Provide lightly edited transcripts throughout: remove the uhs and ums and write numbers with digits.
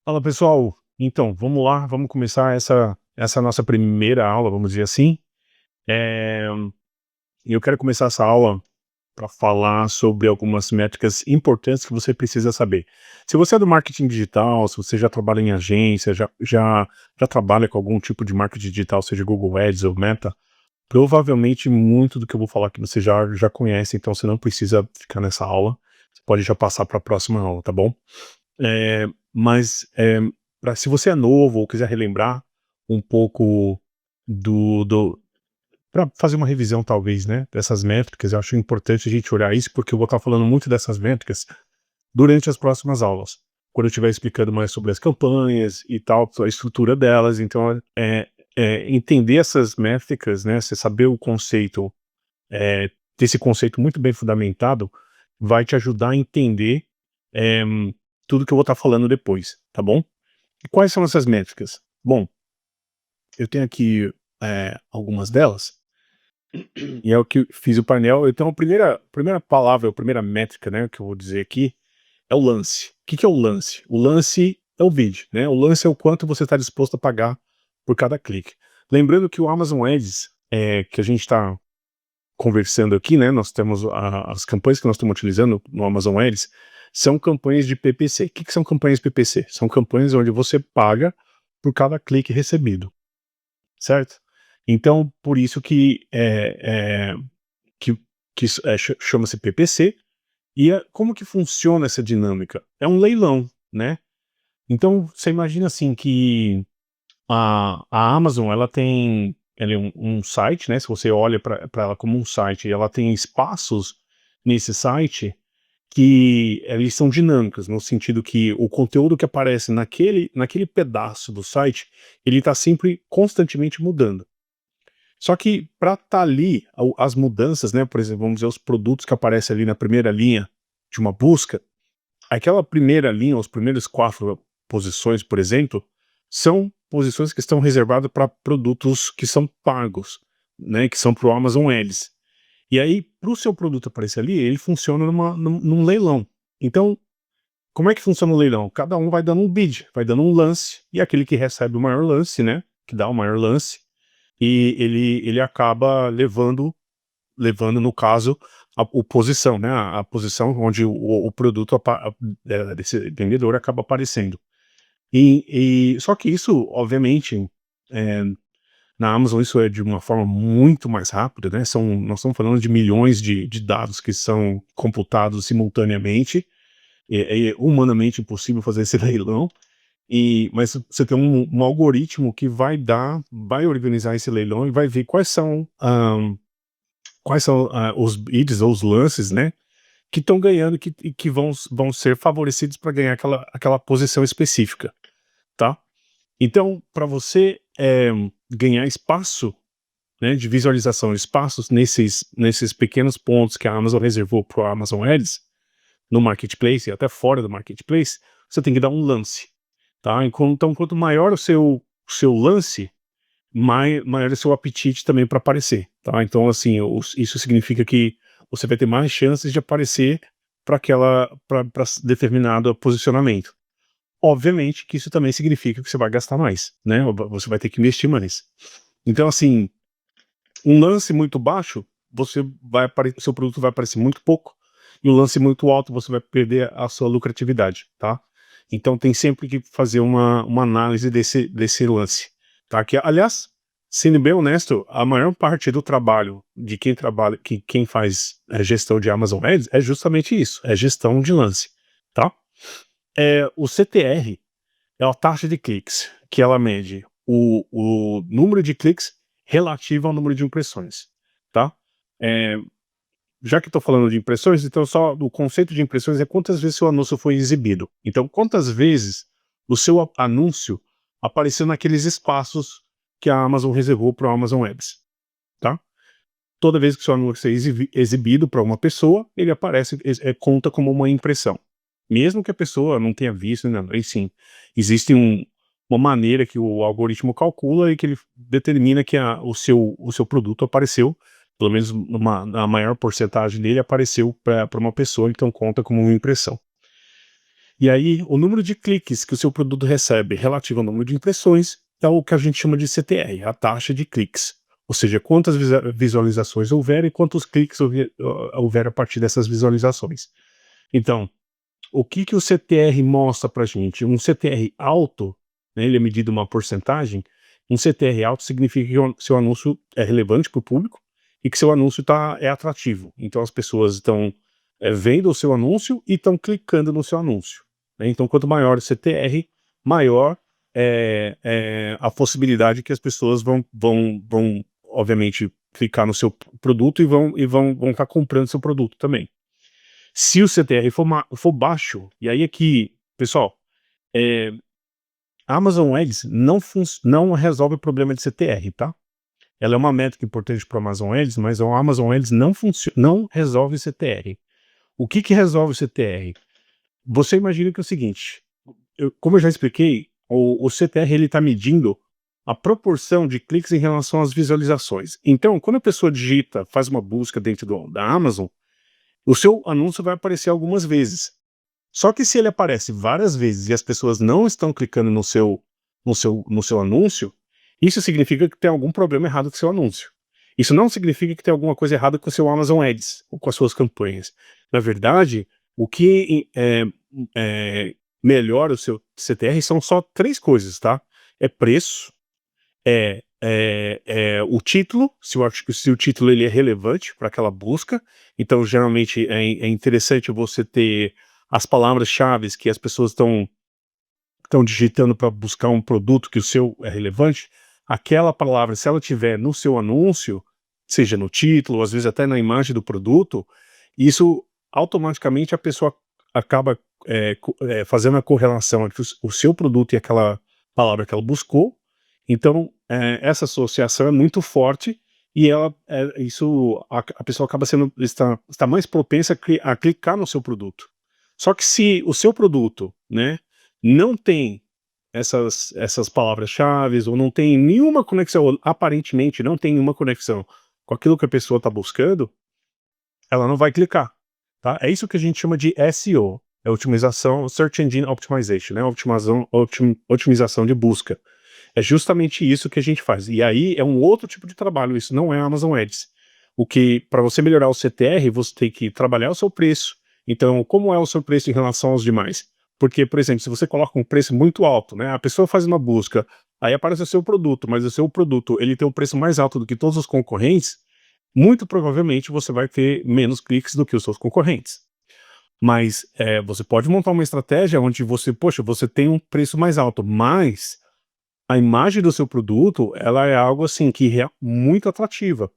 Fala pessoal, então vamos lá, vamos começar essa nossa primeira aula, vamos dizer assim. Eh, e eu quero começar essa aula para falar sobre algumas métricas importantes que você precisa saber. Se você é do marketing digital, se você já trabalha em agência, já trabalha com algum tipo de marketing digital, seja Google Ads ou Meta, provavelmente muito do que eu vou falar aqui você já conhece, então você não precisa ficar nessa aula, você pode já passar para a próxima aula, tá bom? Mas, se você é novo ou quiser relembrar um pouco do para fazer uma revisão talvez, né, dessas métricas, eu acho importante a gente olhar isso, porque eu vou estar falando muito dessas métricas durante as próximas aulas, quando eu estiver explicando mais sobre as campanhas e tal, a estrutura delas. Então, entender essas métricas, né, você saber o conceito, ter esse conceito muito bem fundamentado, vai te ajudar a entender, eh, tudo que eu vou estar falando depois, tá bom? E quais são essas métricas? Bom, eu tenho aqui, algumas delas, e é o que eu fiz o painel. Então a primeira palavra, a primeira métrica, né, que eu vou dizer aqui, é o lance. O que que é o lance? O lance é o vídeo, né, o lance é o quanto você está disposto a pagar por cada clique. Lembrando que o Amazon Ads, que a gente está conversando aqui, né, nós temos as campanhas que nós estamos utilizando no Amazon Ads, são campanhas de PPC. O que que são campanhas PPC? São campanhas onde você paga por cada clique recebido. Certo? Então, por isso que, que que isso, chama-se PPC. E como que funciona essa dinâmica? É um leilão, né. Então, você imagina assim que a Amazon, ela é um site, né, se você olha para ela como um site, ela tem espaços nesse site que eles são dinâmicos, no sentido que o conteúdo que aparece naquele pedaço do site, ele está sempre constantemente mudando. Só que para estar ali, as mudanças, né, por exemplo, vamos dizer, os produtos que aparecem ali na primeira linha de uma busca, aquela primeira linha, os primeiros 4 posições, por exemplo, são posições que estão reservadas para produtos que são pagos, né, que são para o Amazon Ads. E aí, para o seu produto aparecer ali, ele funciona num leilão. Então, como é que funciona o leilão? Cada um vai dando um bid, vai dando um lance, e aquele que recebe o maior lance, né, que dá o maior lance, e ele acaba levando no caso o posição, né, a posição onde o produto desse vendedor acaba aparecendo. Só que isso obviamente, eh, na Amazon isso é de uma forma muito mais rápida, né, nós estamos falando de milhões de dados que são computados simultaneamente, é humanamente impossível fazer esse leilão. Mas você tem um algoritmo que vai organizar esse leilão e vai ver quais são os bids ou os lances, né, que estão ganhando e que vão ser favorecidos para ganhar aquela posição específica, tá? Então, para você ganhar espaço, né, de visualização, espaços nesses pequenos pontos que a Amazon reservou para o Amazon Ads, no Marketplace e até fora do Marketplace, você tem que dar um lance, tá? Então, quanto maior o seu lance, maior é o seu apetite também para aparecer, tá? Então, assim, isso significa que você vai ter mais chances de aparecer para determinado posicionamento. Obviamente que isso também significa que você vai gastar mais, né? Você vai ter que investir mais. Então, assim, um lance muito baixo, seu produto vai aparecer muito pouco, e um lance muito alto, você vai perder a sua lucratividade, tá? Então tem sempre que fazer uma análise desse lance, tá? Que, aliás, sendo bem honesto, a maior parte do trabalho de quem faz gestão de Amazon Ads é justamente isso, é gestão de lance, tá? O CTR é a taxa de cliques, que ela mede o número de cliques relativo ao número de impressões, tá? Eh, Já que estou falando de impressões, então só o conceito de impressões é quantas vezes seu anúncio foi exibido. Então, quantas vezes o seu anúncio apareceu naqueles espaços que a Amazon reservou para o Amazon Ads, tá? Toda vez que seu anúncio é exibido para uma pessoa, ele aparece, conta como uma impressão. Mesmo que a pessoa não tenha visto, né, aí sim, existe uma maneira que o algoritmo calcula e que ele determina que o seu produto apareceu, pelo menos na maior porcentagem dele apareceu para uma pessoa, então conta como uma impressão. E aí, o número de cliques que o seu produto recebe relativo ao número de impressões é o que a gente chama de CTR, a taxa de cliques. Ou seja, quantas visualizações houver e quantos cliques houver a partir dessas visualizações. Então, o que que o CTR mostra pra gente? Um CTR alto, né, ele é medido uma porcentagem, um CTR alto significa que o seu anúncio é relevante para o público e que seu anúncio é atrativo. Então as pessoas estão vendo o seu anúncio e estão clicando no seu anúncio, né? Então quanto maior o CTR, maior a possibilidade que as pessoas vão obviamente clicar no seu produto e vão estar comprando seu produto também. Se o CTR for baixo, e aí aqui, pessoal, a Amazon Ads não resolve o problema de CTR, tá? Ela é uma métrica importante para o Amazon Ads, mas o Amazon Ads não resolve CTR. O que que resolve o CTR? Você imagina que é o seguinte, como eu já expliquei, o CTR ele está medindo a proporção de cliques em relação às visualizações. Então, quando a pessoa digita, faz uma busca dentro da Amazon, o seu anúncio vai aparecer algumas vezes. Só que se ele aparece várias vezes e as pessoas não estão clicando no seu anúncio, isso significa que tem algum problema errado com o seu anúncio. Isso não significa que tem alguma coisa errada com o seu Amazon Ads ou com as suas campanhas. Na verdade, o que melhora o seu CTR são só 3 coisas, tá? É preço, o título, se o título ele é relevante para aquela busca. Então geralmente é interessante você ter as palavras-chave que as pessoas estão digitando para buscar um produto que o seu é relevante. Aquela palavra, se ela tiver no seu anúncio, seja no título, ou às vezes até na imagem do produto, isso automaticamente a pessoa acaba fazendo a correlação entre o seu produto e aquela palavra que ela buscou. Então, essa associação é muito forte e a pessoa acaba está mais propensa a clicar no seu produto. Só que se o seu produto, né, não tem essas palavras-chave ou não tem nenhuma conexão, ou aparentemente não tem nenhuma conexão com aquilo que a pessoa está buscando, ela não vai clicar, tá? É isso que a gente chama de SEO, é otimização, Search Engine Optimization, né? Otimização de busca. É justamente isso que a gente faz. E aí é um outro tipo de trabalho, isso não é Amazon Ads. O que, para você melhorar o CTR, você tem que trabalhar o seu preço. Então, como é o seu preço em relação aos demais? Porque, por exemplo, se você coloca um preço muito alto, né? A pessoa faz uma busca, aí aparece o seu produto, mas o seu produto ele tem um preço mais alto do que todos os concorrentes, muito provavelmente você vai ter menos cliques do que os seus concorrentes. Mas você pode montar uma estratégia onde você tem um preço mais alto, mas a imagem do seu produto, ela é algo assim que é muito atrativa.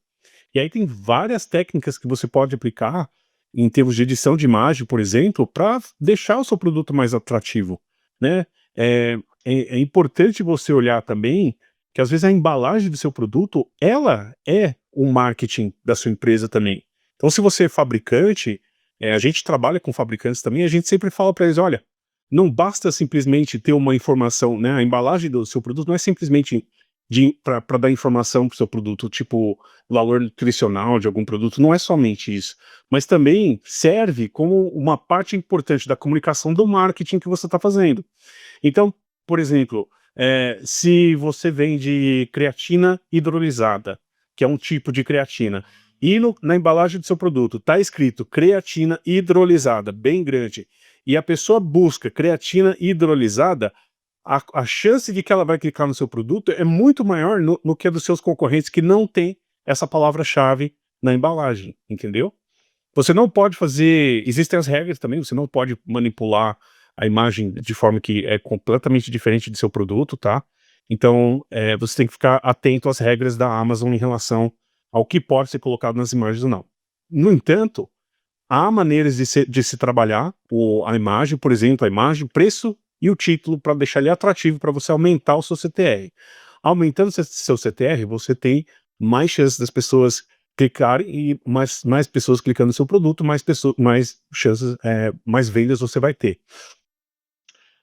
E aí tem várias técnicas que você pode aplicar em termos de edição de imagem, por exemplo, para deixar o seu produto mais atrativo, né? É importante você olhar também que às vezes a embalagem do seu produto, ela é o marketing da sua empresa também. Então se você é fabricante, a gente trabalha com fabricantes também, a gente sempre fala para eles, olha, não basta simplesmente ter uma informação, né? A embalagem do seu produto não é simplesmente para dar informação para o seu produto, tipo valor nutricional de algum produto, não é somente isso, mas também serve como uma parte importante da comunicação do marketing que você está fazendo. Então, por exemplo, se você vende creatina hidrolisada, que é um tipo de creatina, e na embalagem do seu produto está escrito creatina hidrolisada, bem grande, e a pessoa busca creatina hidrolisada, a chance de que ela vai clicar no seu produto é muito maior no que a dos seus concorrentes que não tem essa palavra-chave na embalagem, entendeu? Você não pode fazer, existem as regras também, você não pode manipular a imagem de forma que é completamente diferente do seu produto, tá? Então, você tem que ficar atento às regras da Amazon em relação ao que pode ser colocado nas imagens ou não. No entanto, há maneiras de se trabalhar a imagem, por exemplo, a imagem, preço e o título para deixar ele atrativo para você aumentar o seu CTR. Aumentando seu CTR, você tem mais chances das pessoas clicarem e mais pessoas clicando no seu produto, mais chances, mais vendas você vai ter.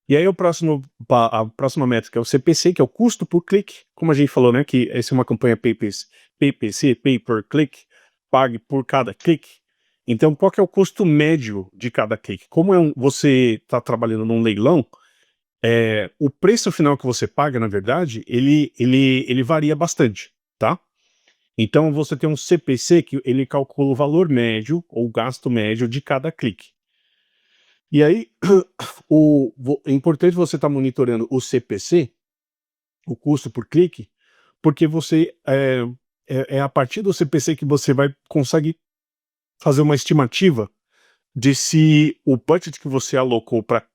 E aí a próxima métrica é o CPC, que é o custo por clique, como a gente falou, né, que essa é uma campanha PPC, Pay Per Click, pague por cada clique. Então, qual que é o custo médio de cada clique? Como você está trabalhando num leilão, o preço final que você paga, na verdade, ele varia bastante, tá? Então, você tem um CPC que ele calcula o valor médio ou o gasto médio de cada clique. E aí, é importante você estar monitorando o CPC, o custo por clique, porque é a partir do CPC que você vai conseguir fazer uma estimativa de se o budget que você alocou para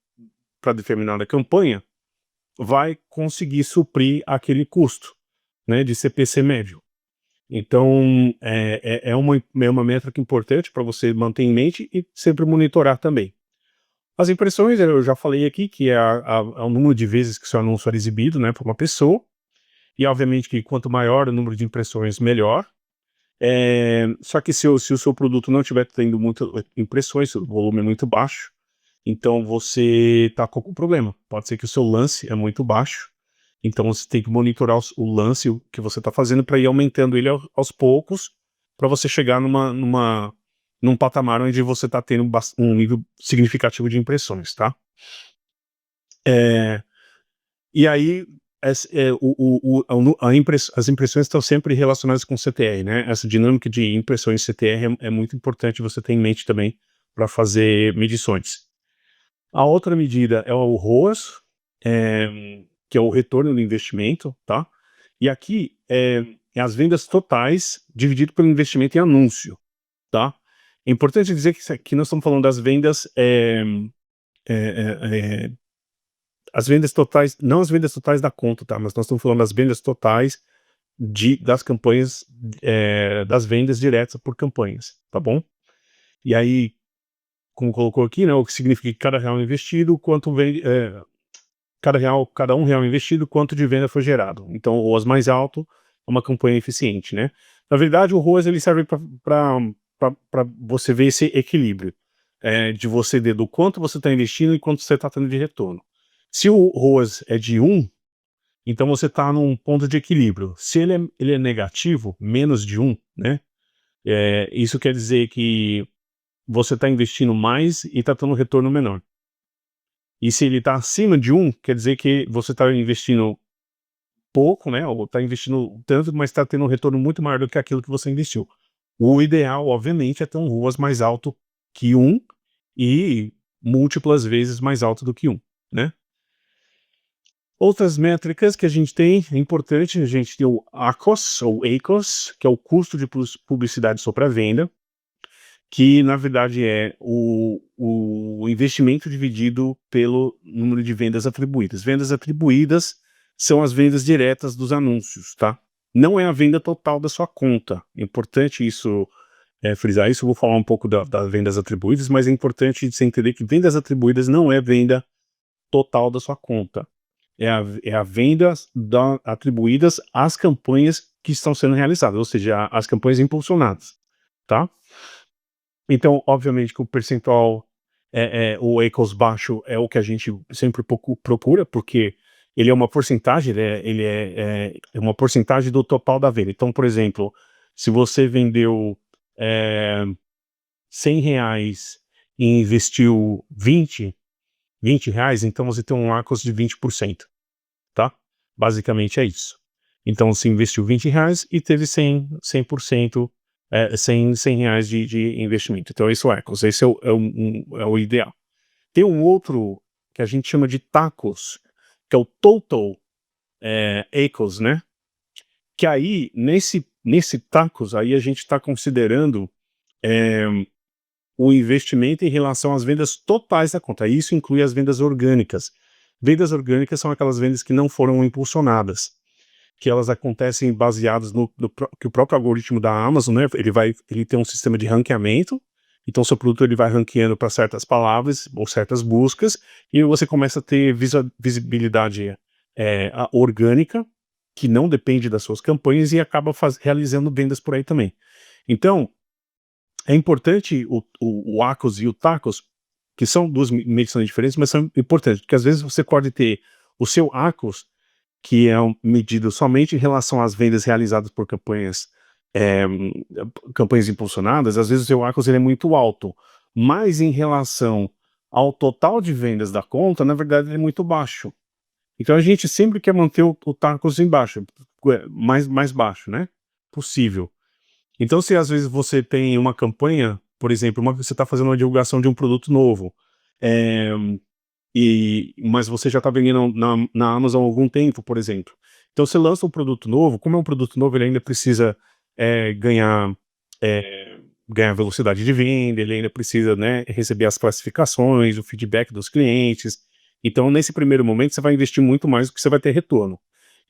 determinada campanha vai conseguir suprir aquele custo, né, de CPC médio. Então, é uma métrica importante para você manter em mente e sempre monitorar também. As impressões, eu já falei aqui, que é o número de vezes que seu anúncio era exibido, né, por uma pessoa, e obviamente que quanto maior o número de impressões, melhor. Só que se o seu produto não estiver tendo muitas impressões, o volume é muito baixo, então você está com algum problema. Pode ser que o seu lance é muito baixo, então você tem que monitorar o lance que você está fazendo para ir aumentando ele aos poucos, para você chegar num patamar onde você está tendo um nível significativo de impressões, tá? E aí, as impressões estão sempre relacionadas com CTR, né? Essa dinâmica de impressões CTR é muito importante você ter em mente também para fazer medições. A outra medida é o ROAS, que é o retorno do investimento, tá? E aqui é as vendas totais dividido pelo investimento em anúncio, tá? É importante dizer que aqui nós estamos falando das vendas, as vendas totais, não as vendas totais da conta, tá? Mas nós estamos falando das vendas totais das campanhas, das vendas diretas por campanhas, tá bom? E aí, como colocou aqui, né, o que significa que cada real investido, quanto vem, cada um real investido, quanto de venda foi gerado. Então, o ROAS mais alto é uma campanha eficiente, né? Na verdade, o ROAS ele serve para você ver esse equilíbrio, de você ver do quanto você está investindo e quanto você está tendo de retorno. Se o ROAS é de 1, então você está num ponto de equilíbrio. Se ele é negativo, menos de 1, né? Isso quer dizer que você está investindo mais e está tendo um retorno menor. E se ele está acima de 1, quer dizer que você está investindo pouco, né? Ou está investindo tanto, mas está tendo um retorno muito maior do que aquilo que você investiu. O ideal, obviamente, é ter um ROAS mais alto que 1 e múltiplas vezes mais alto do que 1, né? Outras métricas que a gente tem, é importante, a gente tem o ACOS, ou ACOS, que é o custo de publicidade sobre a venda, que na verdade é o investimento dividido pelo número de vendas atribuídas. Vendas atribuídas são as vendas diretas dos anúncios, tá? Não é a venda total da sua conta. É importante isso, frisar isso. Eu vou falar um pouco das vendas atribuídas, mas é importante você entender que vendas atribuídas não é venda total da sua conta. É a venda atribuídas às campanhas que estão sendo realizadas, ou seja, as campanhas impulsionadas, tá? Então, obviamente que o percentual, o ACOS baixo é o que a gente sempre procura, porque ele é uma porcentagem, ele é uma porcentagem do total da venda. Então, por exemplo, se você vendeu R$100 e investiu 20 reais, então você tem um ACOS de 20%. Tá? Basicamente é isso. Então você investiu R$20 e teve 100%, 100 reais de investimento. Então esse é o ACOS, esse é o ideal. Tem um outro que a gente chama de TACOS, que é o Total ACOS, né? Que aí, nesse TACOS, aí a gente está considerando o investimento em relação às vendas totais da conta. Isso inclui as vendas orgânicas. Vendas orgânicas são aquelas vendas que não foram impulsionadas, que elas acontecem baseadas que o próprio algoritmo da Amazon, né, ele tem um sistema de ranqueamento, então seu produto ele vai ranqueando para certas palavras ou certas buscas, e você começa a ter visibilidade orgânica, que não depende das suas campanhas, e acaba realizando vendas por aí também. Então, é importante o ACOS e o TACOS, que são duas medições diferentes, mas são importantes, porque às vezes você pode ter o seu ACOS, que é medido somente em relação às vendas realizadas por campanhas eh, campanhas impulsionadas, às vezes o seu ARCOS ele é muito alto, mas em relação ao total de vendas da conta, na verdade ele é muito baixo. Então a gente sempre quer manter o TARCOS embaixo, mais baixo, né, possível. Então se às vezes você tem uma campanha, por exemplo, você está fazendo uma divulgação de um produto novo, eh, mas você já está vendendo na Amazon há algum tempo, por exemplo. Então você lança um produto novo, como é um produto novo, ele ainda precisa ganhar, ganhar velocidade de venda, ele ainda precisa, né, receber as classificações, o feedback dos clientes. Então, nesse primeiro momento, você vai investir muito mais do que você vai ter retorno.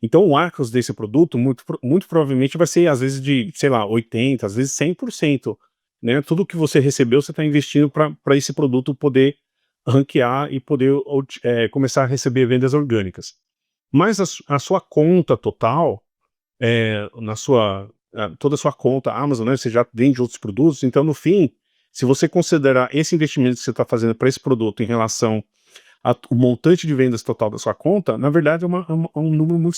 Então, o ARCOS desse produto, muito provavelmente, vai ser, às vezes, de, sei lá, 80%, às vezes 100%. Né? Tudo que você recebeu, você está investindo para esse produto poder ranquear e poder começar a receber vendas orgânicas. Mas a sua conta total, toda a sua conta Amazon, né, você já vende outros produtos, então no fim, se você considerar esse investimento que você está fazendo para esse produto em relação ao montante de vendas total da sua conta, na verdade é um número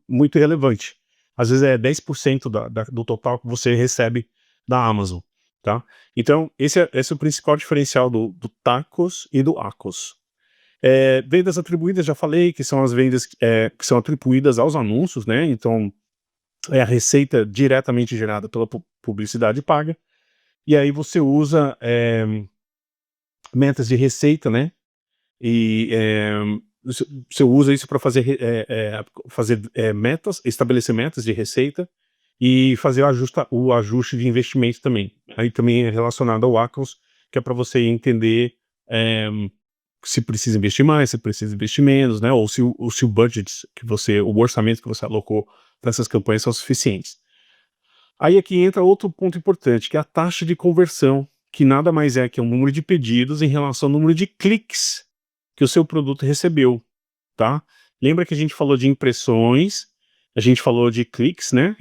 muito relevante. Às vezes é 10% do total que você recebe da Amazon, tá? Então esse é o principal diferencial do TACOS e do ACOS. Vendas atribuídas, já falei, que são as vendas que são atribuídas aos anúncios, né? Então, é a receita diretamente gerada pela publicidade paga. E aí você usa metas de receita, né? E você usa isso para fazer, metas, estabelecer metas de receita e fazer o ajuste de investimento também. Aí também é relacionado ao ACOS, que é para você entender se precisa investir mais, se precisa investir menos, né? Ou se o budget o orçamento que você alocou para essas campanhas são suficientes. Aí aqui entra outro ponto importante, que é a taxa de conversão, que nada mais é que o número de pedidos em relação ao número de cliques que o seu produto recebeu, tá? Lembra que a gente falou de impressões, a gente falou de cliques, né?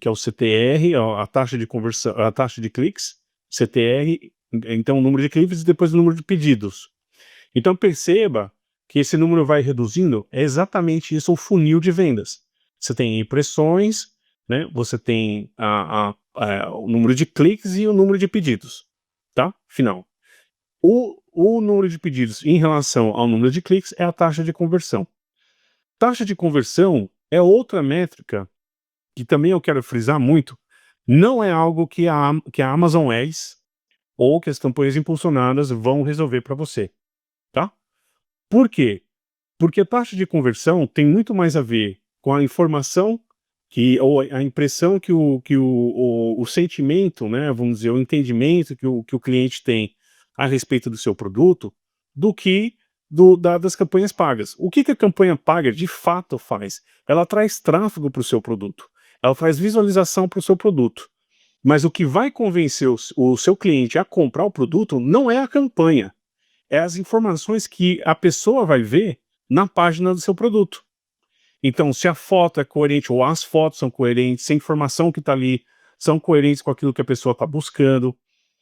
Que é o CTR, a taxa de conversão, a taxa de cliques, CTR, então o número de cliques e depois o número de pedidos. Então perceba que esse número vai reduzindo, é exatamente isso o funil de vendas. Você tem impressões, né? Você tem o número de cliques e o número de pedidos, tá? Final. O número de pedidos em relação ao número de cliques é a taxa de conversão. Taxa de conversão é outra métrica que também eu quero frisar muito, não é algo que a Amazon Ads ou que as campanhas impulsionadas vão resolver para você, tá? Por quê? Porque a taxa de conversão tem muito mais a ver com a informação ou a impressão o sentimento, né, vamos dizer, o entendimento que o cliente tem a respeito do seu produto, do que das campanhas pagas. O que a campanha paga de fato faz? Ela traz tráfego para o seu produto, ela faz visualização para o seu produto. Mas o que vai convencer o seu cliente a comprar o produto não é a campanha, é as informações que a pessoa vai ver na página do seu produto. Então, se a foto é coerente, ou as fotos são coerentes, se a informação que está ali são coerentes com aquilo que a pessoa está buscando,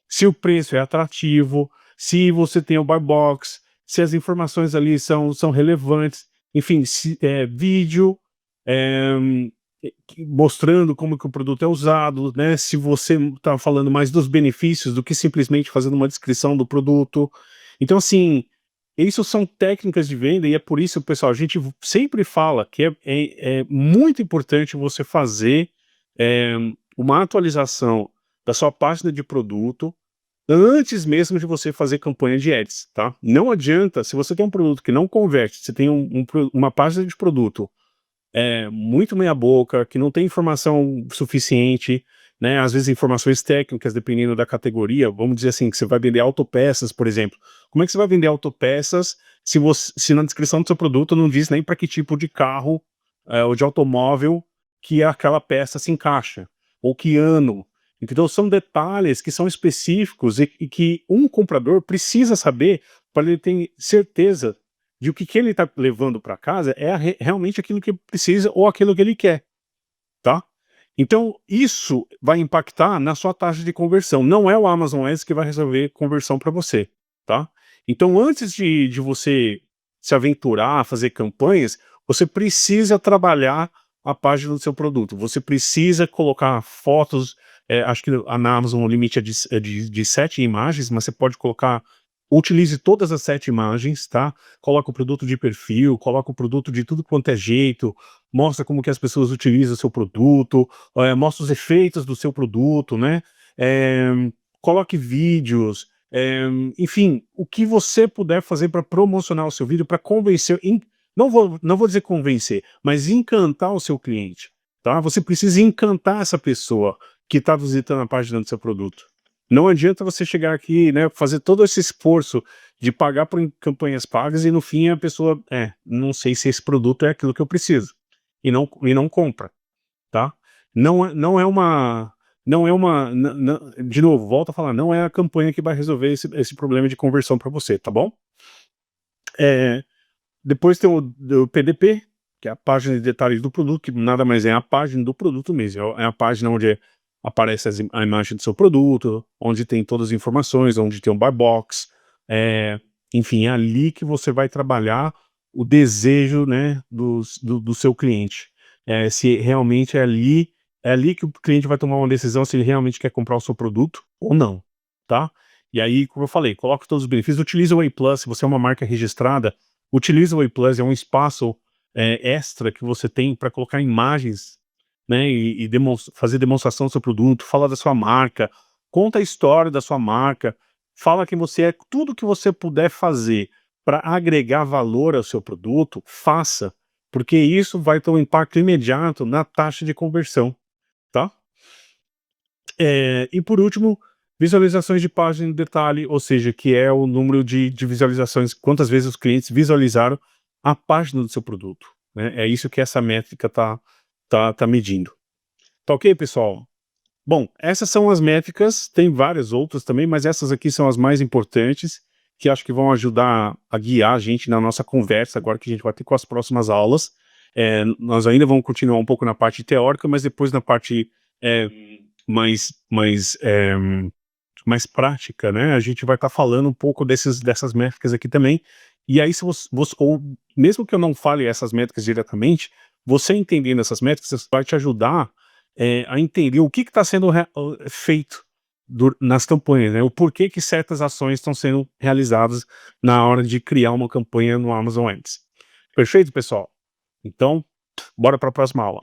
se o preço é atrativo, se você tem o buy box, se as informações ali são relevantes, enfim, se vídeo, é, mostrando como que o produto é usado, né? Se você está falando mais dos benefícios do que simplesmente fazendo uma descrição do produto. Então, assim, isso são técnicas de venda e é por isso, pessoal, a gente sempre fala que é muito importante você fazer uma atualização da sua página de produto antes mesmo de você fazer campanha de ads, tá? Não adianta, se você tem um produto que não converte, você tem uma página de produto muito meia boca, que não tem informação suficiente, né? Às vezes informações técnicas, dependendo da categoria, vamos dizer assim, que você vai vender autopeças, por exemplo. Como é que você vai vender autopeças se na descrição do seu produto não diz nem para que tipo de carro ou de automóvel que aquela peça se encaixa, ou que ano. Então são detalhes que são específicos e que um comprador precisa saber para ele ter certeza de o que ele está levando para casa é realmente aquilo que ele precisa ou aquilo que ele quer, tá? Então, isso vai impactar na sua taxa de conversão. Não é o Amazon Ads que vai resolver conversão para você, tá? Então, antes de você se aventurar a fazer campanhas, você precisa trabalhar a página do seu produto. Você precisa colocar fotos, acho que na Amazon o limite é de 7 imagens, mas você pode colocar, utilize todas as 7 imagens, tá? Coloca o produto de perfil, coloca o produto de tudo quanto é jeito, mostra como que as pessoas utilizam o seu produto, mostra os efeitos do seu produto, né? Coloque vídeos, enfim, o que você puder fazer para promocionar o seu vídeo, para convencer, não vou dizer convencer, mas encantar o seu cliente, tá? Você precisa encantar essa pessoa que está visitando a página do seu produto. Não adianta você chegar aqui, né, fazer todo esse esforço de pagar por campanhas pagas e no fim a pessoa, não sei se esse produto é aquilo que eu preciso, e não compra, tá? De novo, volto a falar, não é a campanha que vai resolver esse problema de conversão para você, tá bom? Depois tem o PDP, que é a página de detalhes do produto, que nada mais é a página do produto mesmo, é a página onde aparece a imagem do seu produto, onde tem todas as informações, onde tem um buy box, enfim, é ali que você vai trabalhar o desejo, né, do seu cliente. Se realmente é ali que o cliente vai tomar uma decisão se ele realmente quer comprar o seu produto ou não, tá? E aí, como eu falei, coloque todos os benefícios, utilize o Whey Plus, se você é uma marca registrada, utilize o Whey Plus, é um espaço extra que você tem para colocar imagens, né, e fazer demonstração do seu produto, fala da sua marca, conta a história da sua marca, fala quem você é, tudo que você puder fazer para agregar valor ao seu produto, faça, porque isso vai ter um impacto imediato na taxa de conversão, tá? E por último, visualizações de página em detalhe, ou seja, que é o número de visualizações, quantas vezes os clientes visualizaram a página do seu produto, né? É isso que essa métrica tá medindo. Tá ok, pessoal? Bom, essas são as métricas, tem várias outras também, mas essas aqui são as mais importantes, que acho que vão ajudar a guiar a gente na nossa conversa agora que a gente vai ter com as próximas aulas. Nós ainda vamos continuar um pouco na parte teórica, mas depois na parte mais prática, né? A gente vai estar falando um pouco dessas métricas aqui também. E aí, se ou mesmo que eu não fale essas métricas diretamente, você entendendo essas métricas vai te ajudar a entender o que está sendo feito nas campanhas, né? O porquê que certas ações estão sendo realizadas na hora de criar uma campanha no Amazon Ads. Perfeito, pessoal? Então, bora para a próxima aula.